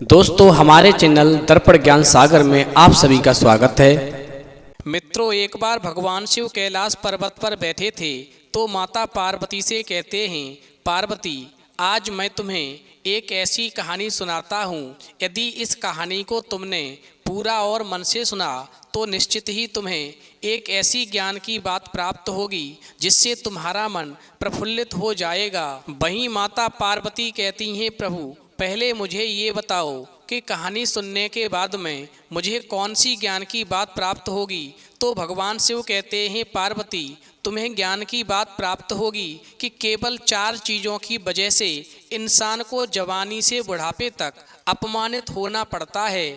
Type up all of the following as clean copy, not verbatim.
दोस्तों हमारे चैनल दर्पण ज्ञान सागर में आप सभी का स्वागत है। मित्रों, एक बार भगवान शिव कैलाश पर्वत पर बैठे थे तो माता पार्वती से कहते हैं, पार्वती आज मैं तुम्हें एक ऐसी कहानी सुनाता हूँ। यदि इस कहानी को तुमने पूरा और मन से सुना तो निश्चित ही तुम्हें एक ऐसी ज्ञान की बात प्राप्त होगी जिससे तुम्हारा मन प्रफुल्लित हो जाएगा। वहीं माता पार्वती कहती हैं, प्रभु पहले मुझे ये बताओ कि कहानी सुनने के बाद में मुझे कौन सी ज्ञान की बात प्राप्त होगी। तो भगवान शिव कहते हैं, पार्वती तुम्हें ज्ञान की बात प्राप्त होगी कि केवल 4 चीज़ों की वजह से इंसान को जवानी से बुढ़ापे तक अपमानित होना पड़ता है।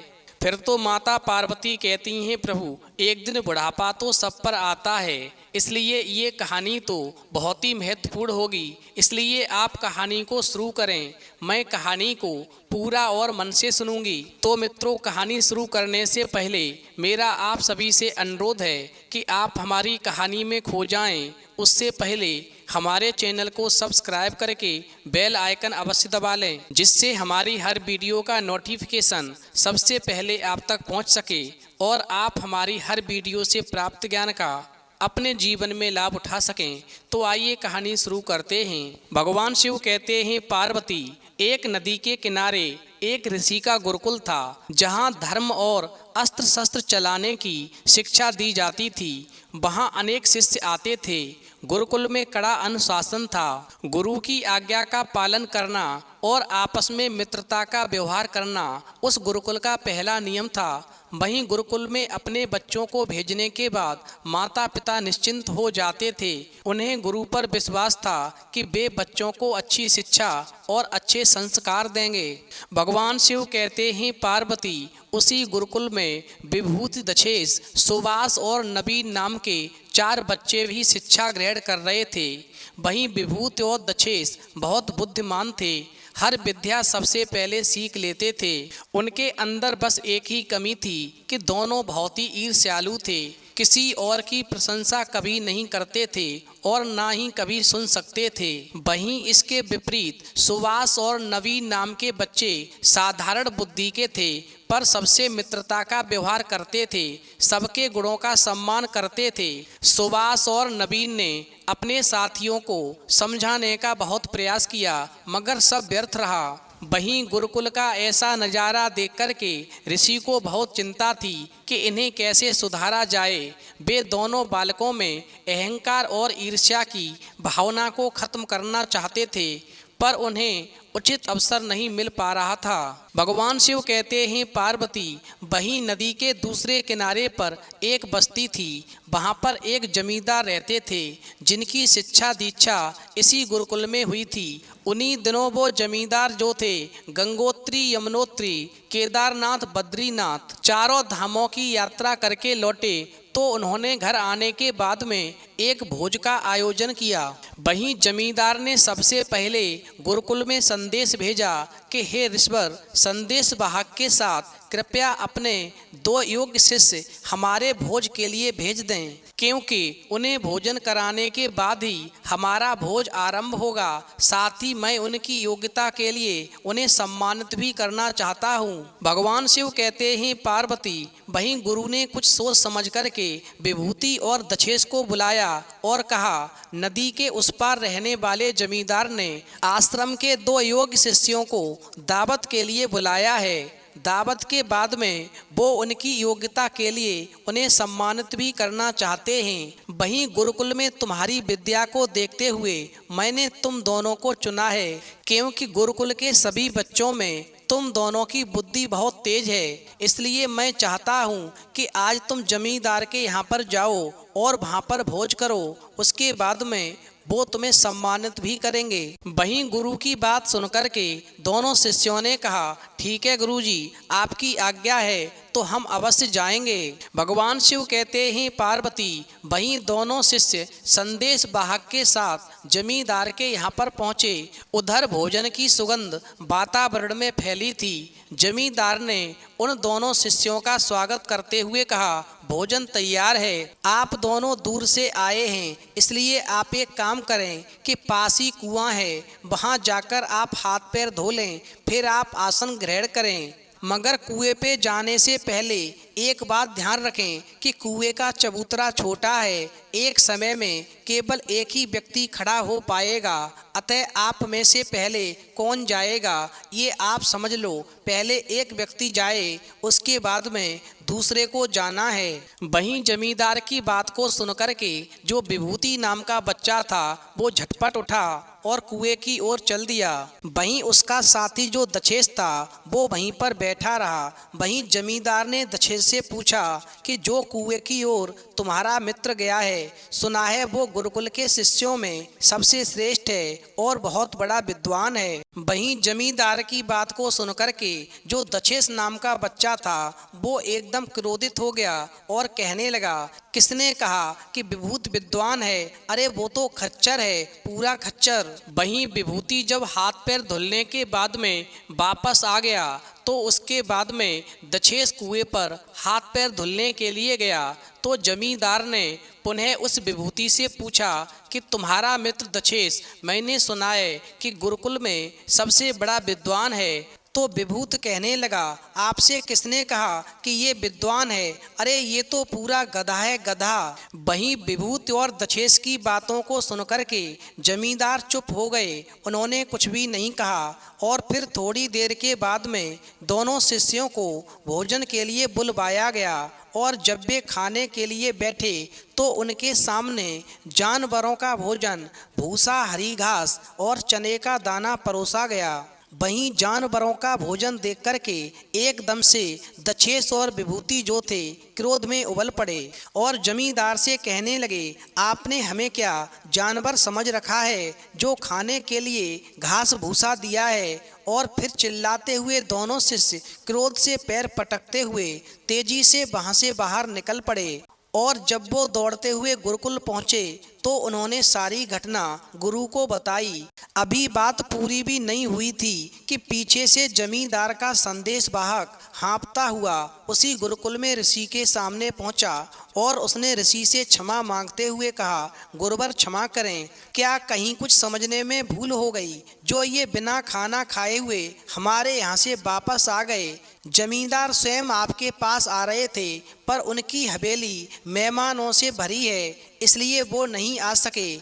फिर तो माता पार्वती कहती हैं, प्रभु एक दिन बुढ़ापा तो सब पर आता है, इसलिए ये कहानी तो बहुत ही महत्वपूर्ण होगी। इसलिए आप कहानी को शुरू करें, मैं कहानी को पूरा और मन से सुनूंगी। तो मित्रों, कहानी शुरू करने से पहले मेरा आप सभी से अनुरोध है कि आप हमारी कहानी में खो जाएं। उससे पहले हमारे चैनल को सब्सक्राइब करके बेल आइकन अवश्य दबा लें, जिससे हमारी हर वीडियो का नोटिफिकेशन सबसे पहले आप तक पहुंच सके और आप हमारी हर वीडियो से प्राप्त ज्ञान का अपने जीवन में लाभ उठा सकें। तो आइए कहानी शुरू करते हैं। भगवान शिव कहते हैं, पार्वती एक नदी के किनारे एक ऋषि का गुरुकुल था, जहाँ धर्म और अस्त्र शस्त्र चलाने की शिक्षा दी जाती थी। वहाँ अनेक शिष्य आते थे। गुरुकुल में कड़ा अनुशासन था। गुरु की आज्ञा का पालन करना और आपस में मित्रता का व्यवहार करना उस गुरुकुल का पहला नियम था। वहीं गुरुकुल में अपने बच्चों को भेजने के बाद माता पिता निश्चिंत हो जाते थे। उन्हें गुरु पर विश्वास था कि वे बच्चों को अच्छी शिक्षा और अच्छे संस्कार देंगे। भगवान शिव कहते हैं, पार्वती उसी गुरुकुल में विभूति, दक्षेश, सुवास और नवीन नाम के 4 बच्चे भी शिक्षा ग्रहण कर रहे थे। वहीं विभूति और दक्षेश बहुत बुद्धिमान थे। हर विद्या सबसे पहले सीख लेते थे। उनके अंदर बस एक ही कमी थी कि दोनों बहुत ही ईर्ष्यालु थे। किसी और की प्रशंसा कभी नहीं करते थे और ना ही कभी सुन सकते थे। वहीं इसके विपरीत सुवास और नवीन नाम के बच्चे साधारण बुद्धि के थे, पर सबसे मित्रता का व्यवहार करते थे, सबके गुणों का सम्मान करते थे। सुवास और नवीन ने अपने साथियों को समझाने का बहुत प्रयास किया, मगर सब व्यर्थ रहा। वहीं गुरुकुल का ऐसा नज़ारा देखकर के ऋषि को बहुत चिंता थी कि इन्हें कैसे सुधारा जाए। वे दोनों बालकों में अहंकार और ईर्ष्या की भावना को खत्म करना चाहते थे, पर उन्हें उचित अवसर नहीं मिल पा रहा था। भगवान शिव कहते हैं, पार्वती वहीं नदी के दूसरे किनारे पर एक बस्ती थी। वहाँ पर एक जमींदार रहते थे, जिनकी शिक्षा दीक्षा इसी गुरुकुल में हुई थी। उन्हीं दिनों वो जमींदार जो थे, गंगोत्री, यमुनोत्री, केदारनाथ, बद्रीनाथ चारों धामों की यात्रा करके लौटे। तो उन्होंने घर आने के बाद में एक भोज का आयोजन किया। वहीं जमींदार ने सबसे पहले गुरुकुल में संदेश भेजा कि हे ऋषवर, संदेश वाहक के साथ कृपया अपने 2 योग्य शिष्य हमारे भोज के लिए भेज दें, क्योंकि उन्हें भोजन कराने के बाद ही हमारा भोज आरंभ होगा। साथ ही मैं उनकी योग्यता के लिए उन्हें सम्मानित भी करना चाहता हूँ। भगवान शिव कहते हैं, पार्वती वहीं गुरु ने कुछ सोच समझ करके विभूति और दक्षेश को बुलाया और कहा, नदी के उस पार रहने वाले जमींदार ने आश्रम के 2 योग्य शिष्यों को दावत के लिए बुलाया है। दावत के बाद में वो उनकी योग्यता के लिए उन्हें सम्मानित भी करना चाहते हैं। वहीं गुरुकुल में तुम्हारी विद्या को देखते हुए मैंने तुम दोनों को चुना है, क्योंकि गुरुकुल के सभी बच्चों में तुम दोनों की बुद्धि बहुत तेज है। इसलिए मैं चाहता हूँ कि आज तुम जमींदार के यहाँ पर जाओ और वहाँ पर भोज करो। उसके बाद में वो तुम्हें सम्मानित भी करेंगे। वहीं गुरु की बात सुनकर के दोनों शिष्यों ने कहा, ठीक है गुरुजी, आपकी आज्ञा है तो हम अवश्य जाएंगे। भगवान शिव कहते हैं, पार्वती वहीं दोनों शिष्य संदेश वाहक के साथ जमींदार के यहाँ पर पहुँचे। उधर भोजन की सुगंध वातावरण में फैली थी। जमींदार ने उन दोनों शिष्यों का स्वागत करते हुए कहा, भोजन तैयार है। आप दोनों दूर से आए हैं, इसलिए आप एक काम करें कि पास ही कुआं है, वहां जाकर आप हाथ पैर धो लें, फिर आप आसन ग्रहण करें। मगर कुएं पे जाने से पहले एक बात ध्यान रखें कि कुएं का चबूतरा छोटा है, एक समय में केवल एक ही व्यक्ति खड़ा हो पाएगा, अतः आप में से पहले कौन जाएगा ये आप समझ लो। पहले एक व्यक्ति जाए, उसके बाद में दूसरे को जाना है। वहीं जमींदार की बात को सुनकर के जो विभूति नाम का बच्चा था वो झटपट उठा और कुएं की ओर चल दिया। वहीं उसका साथी जो दछेस था वो वहीं पर बैठा रहा। वहीं जमींदार ने दछेस से पूछा कि जो कुएं की ओर तुम्हारा मित्र गया है, सुना है वो गुरुकुल के शिष्यों में सबसे श्रेष्ठ है और बहुत बड़ा विद्वान है। वहीं जमींदार की बात को सुनकर के जो दछेस नाम का बच्चा था वो एकदम क्रोधित हो गया और कहने लगा, किसने कहा कि विभूत विद्वान है? अरे वो तो खच्चर है, पूरा खच्चर। वहीं विभूति जब हाथ पैर धुलने के बाद में वापस आ गया तो उसके बाद में दछेस कुएं पर हाथ पैर धुलने के लिए गया तो जमींदार ने पुनः उस विभूति से पूछा कि तुम्हारा मित्र दछेस, मैंने सुना है कि गुरुकुल में सबसे बड़ा विद्वान है। तो विभूत कहने लगा, आपसे किसने कहा कि ये विद्वान है? अरे ये तो पूरा गधा है, गधा। वहीं विभूत और दछेस की बातों को सुनकर के जमींदार चुप हो गए, उन्होंने कुछ भी नहीं कहा। और फिर थोड़ी देर के बाद में दोनों शिष्यों को भोजन के लिए बुलवाया गया और जब वे खाने के लिए बैठे तो उनके सामने जानवरों का भोजन, भूसा, हरी घास और चने का दाना परोसा गया। वहीं जानवरों का भोजन देख करके एकदम से दछेस और विभूति जो थे क्रोध में उबल पड़े और जमींदार से कहने लगे, आपने हमें क्या जानवर समझ रखा है जो खाने के लिए घास भूसा दिया है? और फिर चिल्लाते हुए दोनों शिष्य क्रोध से पैर पटकते हुए तेजी से वहां से बाहर निकल पड़े। और जब वो दौड़ते हुए गुरुकुल पहुँचे तो उन्होंने सारी घटना गुरु को बताई। अभी बात पूरी भी नहीं हुई थी कि पीछे से जमींदार का संदेशवाहक हाँफता हुआ उसी गुरुकुल में ऋषि के सामने पहुंचा और उसने ऋषि से क्षमा मांगते हुए कहा, गुरुवर क्षमा करें, क्या कहीं कुछ समझने में भूल हो गई जो ये बिना खाना खाए हुए हमारे यहाँ से वापस आ गए? जमींदार स्वयं आपके पास आ रहे थे पर उनकी हवेली मेहमानों से भरी है, इसलिए वो नहीं आ सके,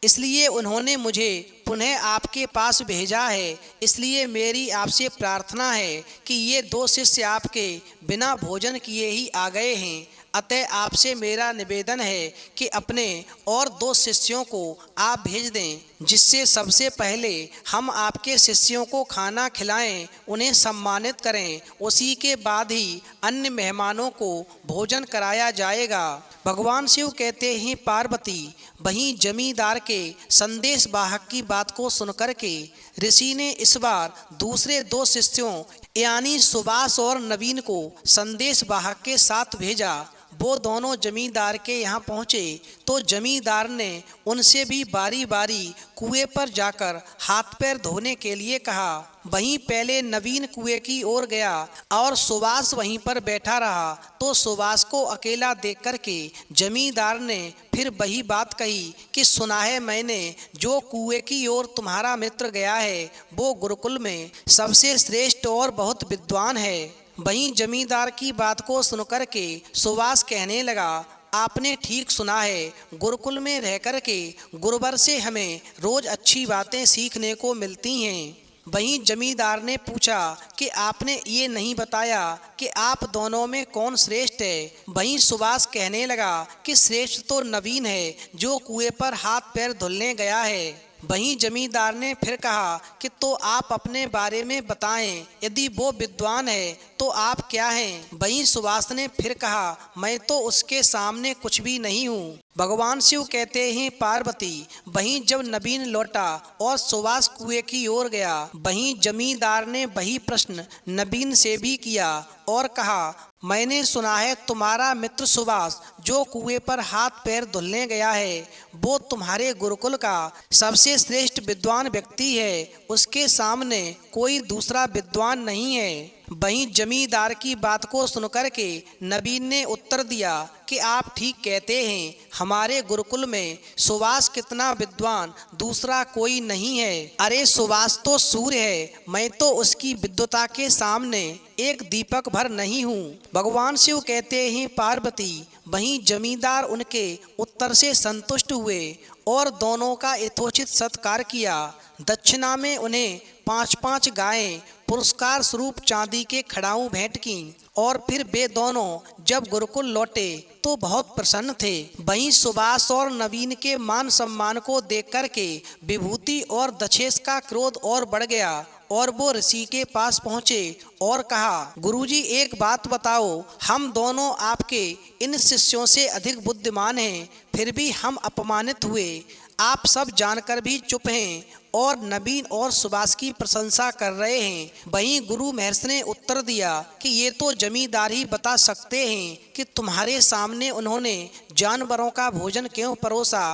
इसलिए उन्होंने मुझे पुनः आपके पास भेजा है। इसलिए मेरी आपसे प्रार्थना है कि ये दो शिष्य आपके बिना भोजन किए ही आ गए हैं, अतः आपसे मेरा निवेदन है कि अपने और दो शिष्यों को आप भेज दें, जिससे सबसे पहले हम आपके शिष्यों को खाना खिलाएं, उन्हें सम्मानित करें, उसी के बाद ही अन्य मेहमानों को भोजन कराया जाएगा। भगवान शिव कहते हैं, पार्वती। वहीं जमींदार के संदेशवाहक की बात को सुनकर के ऋषि ने इस बार दूसरे दो शिष्यों यानी सुभाष और नवीन को संदेशवाहक के साथ भेजा। वो दोनों जमींदार के यहाँ पहुँचे तो जमींदार ने उनसे भी बारी बारी कुएं पर जाकर हाथ पैर धोने के लिए कहा। वहीं पहले नवीन कुएं की ओर गया और सुभाष वहीं पर बैठा रहा तो सुभाष को अकेला देख करके जमींदार ने फिर वही बात कही कि सुना है मैंने जो कुएं की ओर तुम्हारा मित्र गया है वो गुरुकुल में सबसे श्रेष्ठ और बहुत विद्वान है। वहीं जमींदार की बात को सुनकर के सुभाष कहने लगा, आपने ठीक सुना है, गुरुकुल में रह कर के गुरुवर से हमें रोज अच्छी बातें सीखने को मिलती हैं। वहीं जमींदार ने पूछा कि आपने ये नहीं बताया कि आप दोनों में कौन श्रेष्ठ है। वहीं सुभाष कहने लगा कि श्रेष्ठ तो नवीन है जो कुएं पर हाथ पैर धुलने गया है। वहीं जमींदार ने फिर कहा कि तो आप अपने बारे में बताएं, यदि वो विद्वान है तो आप क्या हैं? वहीं सुभाष ने फिर कहा, मैं तो उसके सामने कुछ भी नहीं हूँ। भगवान शिव कहते हैं, पार्वती। वहीं जब नवीन लौटा और सुभाष कुएं की ओर गया, वहीं जमींदार ने वही प्रश्न नवीन से भी किया और कहा, मैंने सुना है तुम्हारा मित्र सुभाष जो कुएं पर हाथ पैर धुलने गया है वो तुम्हारे गुरुकुल का सबसे श्रेष्ठ विद्वान व्यक्ति है, उसके सामने कोई दूसरा विद्वान नहीं है। वहीं जमींदार की बात को सुनकर के नवीन ने उत्तर दिया कि आप ठीक कहते हैं, हमारे गुरुकुल में सुभाष कितना विद्वान दूसरा कोई नहीं है। अरे सुभाष तो सूर्य है, मैं तो उसकी विद्वता के सामने एक दीपक भर नहीं हूँ। भगवान शिव कहते हैं पार्वती। वहीं जमींदार उनके उत्तर से संतुष्ट हुए और दोनों का यथोचित सत्कार किया। दक्षिणा में उन्हें 5-5 गायें पुरस्कार स्वरूप चांदी के खड़ाऊं भेंट की और फिर वे दोनों जब गुरुकुल लौटे तो बहुत प्रसन्न थे। वहीं सुभाष और नवीन के मान सम्मान को देख करके विभूति और दक्षेश का क्रोध और बढ़ गया और वो ऋषि के पास पहुँचे और कहा, गुरुजी एक बात बताओ, हम दोनों आपके इन शिष्यों से अधिक बुद्धिमान हैं, फिर भी हम अपमानित हुए। आप सब जानकर भी चुप हैं और नवीन और सुभाष की प्रशंसा कर रहे हैं। वहीं गुरु महर्षि ने उत्तर दिया कि ये तो जमींदार ही बता सकते हैं कि तुम्हारे सामने उन्होंने जानवरों का भोजन क्यों परोसा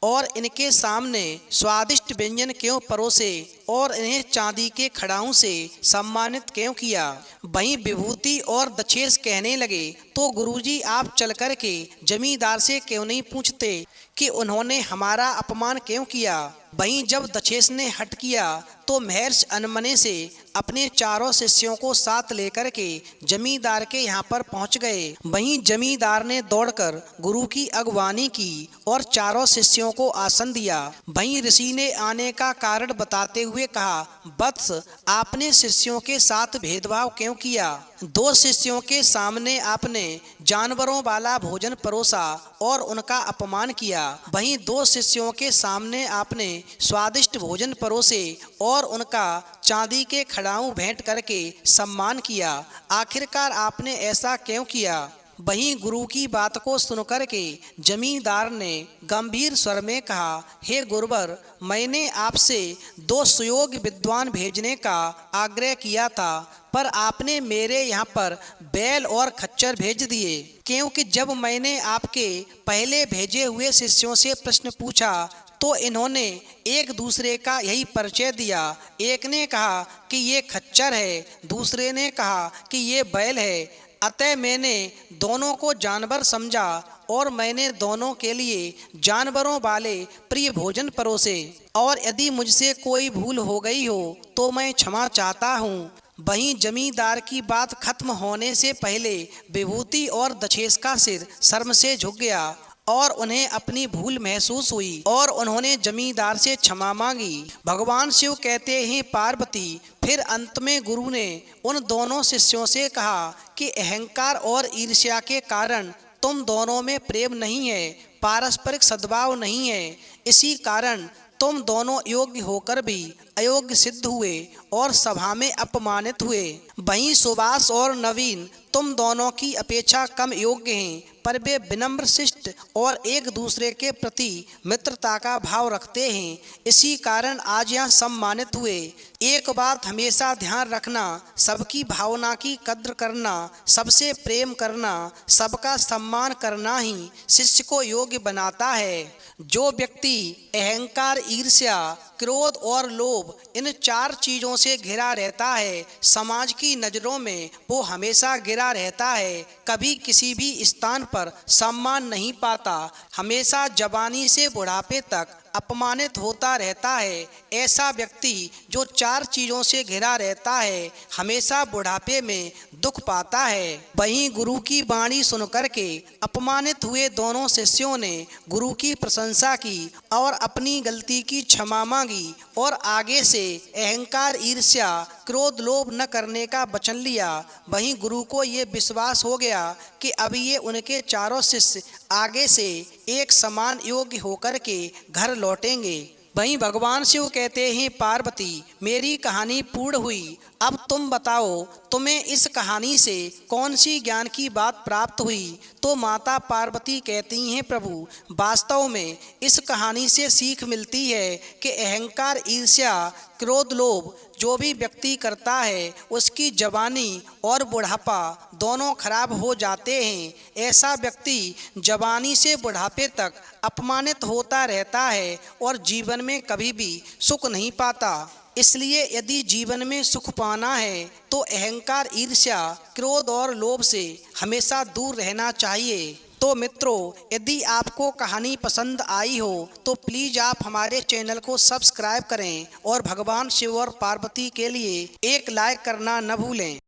और इनके सामने स्वादिष्ट व्यंजन क्यों परोसे और इन्हें चांदी के खड़ाऊं से सम्मानित क्यों किया। वहीं विभूति और दक्षेश कहने लगे, तो गुरुजी आप चल कर के जमींदार से क्यों नहीं पूछते कि उन्होंने हमारा अपमान क्यों किया। वहीं जब दक्षेश ने हट किया तो महर्षि अनमने से अपने चारों शिष्यों को साथ लेकर के जमींदार के यहाँ पर पहुँच गए। वहीं जमींदार ने दौड़कर गुरु की अगवानी की और चारों शिष्यों को आसन दिया। वहीं ऋषि ने आने का कारण बताते हुए कहा, वत्स आपने शिष्यों के साथ भेदभाव क्यों किया। 2 शिष्यों के सामने आपने जानवरों वाला भोजन परोसा और उनका अपमान किया। वहीं 2 शिष्यों के सामने आपने स्वादिष्ट भोजन परोसे और उनका चांदी के खड़ाऊं भेंट करके सम्मान किया। आखिरकार आपने ऐसा क्यों किया। वहीं गुरु की बात को सुनकर के जमींदार ने गंभीर स्वर में कहा, हे गुरुवर, मैंने आपसे 2 सुयोग्य विद्वान भेजने का आग्रह किया था, पर आपने मेरे यहाँ पर बैल और खच्चर भेज दिए। क्योंकि जब मैंने आपके पहले भेजे हुए शिष्यों से प्रश्न पूछा तो इन्होंने एक दूसरे का यही परिचय दिया। एक ने कहा कि ये खच्चर है, दूसरे ने कहा कि ये बैल है। अतः मैंने दोनों को जानवर समझा और मैंने दोनों के लिए जानवरों वाले प्रिय भोजन परोसे। और यदि मुझसे कोई भूल हो गई हो तो मैं क्षमा चाहता हूँ। वहीं जमींदार की बात खत्म होने से पहले विभूति और दक्षेश का सिर शर्म से झुक गया और उन्हें अपनी भूल महसूस हुई और उन्होंने जमींदार से क्षमा मांगी। भगवान शिव कहते हैं पार्वती। फिर अंत में गुरु ने उन दोनों शिष्यों से कहा कि अहंकार और ईर्ष्या के कारण तुम दोनों में प्रेम नहीं है, पारस्परिक सद्भाव नहीं है। इसी कारण तुम दोनों योग्य होकर भी अयोग्य सिद्ध हुए और सभा में अपमानित हुए। वहीं सुभाष और नवीन तुम दोनों की अपेक्षा कम योग्य हैं, पर वे विनम्र शिष्ट और एक दूसरे के प्रति मित्रता का भाव रखते हैं। इसी कारण आज यहाँ सम्मानित हुए। एक बात हमेशा ध्यान रखना, सबकी भावना की कद्र करना, सबसे प्रेम करना, सबका सम्मान करना ही शिष्य को योग्य बनाता है। जो व्यक्ति अहंकार, ईर्ष्या, क्रोध और लोभ इन 4 चीज़ों से घिरा रहता है, समाज की नज़रों में वो हमेशा गिरा रहता है, कभी किसी भी स्थान पर सम्मान नहीं पाता, हमेशा जवानी से बुढ़ापे तक अपमानित होता रहता है। ऐसा व्यक्ति जो 4 चीज़ों से घिरा रहता है, हमेशा बुढ़ापे में दुख पाता है। वहीं गुरु की वाणी सुनकर के अपमानित हुए दोनों शिष्यों ने गुरु की प्रशंसा की और अपनी गलती की क्षमा मांगी और आगे से अहंकार, ईर्ष्या, क्रोध, लोभ न करने का वचन लिया। वहीं गुरु को ये विश्वास हो गया कि अब ये उनके चारों शिष्य आगे से एक समान योग्य होकर के घर लौटेंगे। वहीं भगवान शिव कहते हैं पार्वती, मेरी कहानी पूर्ण हुई। अब तुम बताओ, तुम्हें इस कहानी से कौन सी ज्ञान की बात प्राप्त हुई। तो माता पार्वती कहती हैं, प्रभु वास्तव में इस कहानी से सीख मिलती है कि अहंकार, ईर्ष्या, क्रोध, लोभ जो भी व्यक्ति करता है उसकी जवानी और बुढ़ापा दोनों खराब हो जाते हैं। ऐसा व्यक्ति जवानी से बुढ़ापे तक अपमानित होता रहता है और जीवन में कभी भी सुख नहीं पाता। इसलिए यदि जीवन में सुख पाना है तो अहंकार, ईर्ष्या, क्रोध और लोभ से हमेशा दूर रहना चाहिए। तो मित्रों, यदि आपको कहानी पसंद आई हो तो प्लीज आप हमारे चैनल को सब्सक्राइब करें और भगवान शिव और पार्वती के लिए एक लाइक करना न भूलें।